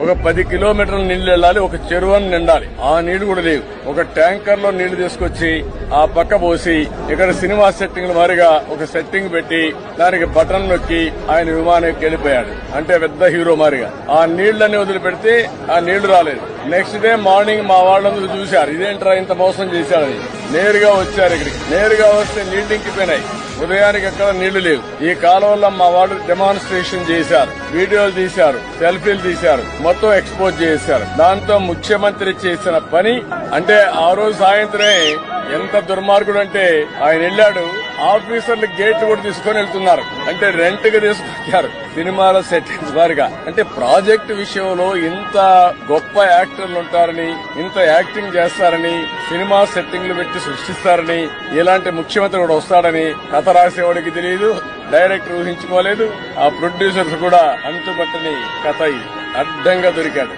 ఒక 10 కిలోమీటర్ల నీళ్లు వెళ్లాలి, ఒక చెరువుని నిండాలి. ఆ నీళ్లు కూడా లేవు. ఒక ట్యాంకర్ లో నీళ్లు తీసుకొచ్చి ఆ పక్క పోసి ఇక్కడ సినిమా సెట్టింగ్ మారిగా ఒక సెట్టింగ్ పెట్టి దానికి బటన్ నొక్కి ఆయన విమానానికి వెళ్లిపోయాడు. అంటే పెద్ద హీరో మారిగా ఆ నీళ్లన్నీ వదిలిపెడితే ఆ నీళ్లు రాలేదు. నెక్స్ట్ డే మార్నింగ్ మా వాళ్ళందరూ చూశారు, ఇదేంట్రా ఇంత మోసం చేశారని. నేరుగా వచ్చారు ఇక్కడికి. నేరుగా వస్తే నీళ్లు ఇంకిపోయినాయి. ఉదయానికి ఎక్కడ నీళ్లు లేవు. ఈ కాలంలో మా వాళ్ళు డెమాన్స్ట్రేషన్ చేశారు, వీడియోలు తీశారు, సెల్ఫీలు తీశారు, మొత్తం ఎక్స్పోజ్ చేశారు. దాంతో ముఖ్యమంత్రి చేసిన పని అంటే ఆ రోజు సాయంత్రమే ఎంత దుర్మార్గుడు అంటే ఆయన వెళ్లాడు, ఆఫీసర్లు గేట్లు కూడా తీసుకుని వెళ్తున్నారు. అంటే రెంట్ కి తీసుకొచ్చారు సినిమాల సెట్టింగ్స్ వారిగా. అంటే ప్రాజెక్టు విషయంలో ఇంత గొప్ప యాక్టర్లు ఉంటారని, ఇంత యాక్టింగ్ చేస్తారని, సినిమా సెట్టింగ్లు పెట్టి సృష్టిస్తారని, ఇలాంటి ముఖ్యమంత్రి కూడా వస్తాడని కథ రాసేవాడికి తెలియదు, డైరెక్టర్ ఊహించుకోలేదు. ఆ ప్రొడ్యూసర్స్ కూడా అంతుపట్టని కథ ఇది. అడ్డంగా దొరికాడు.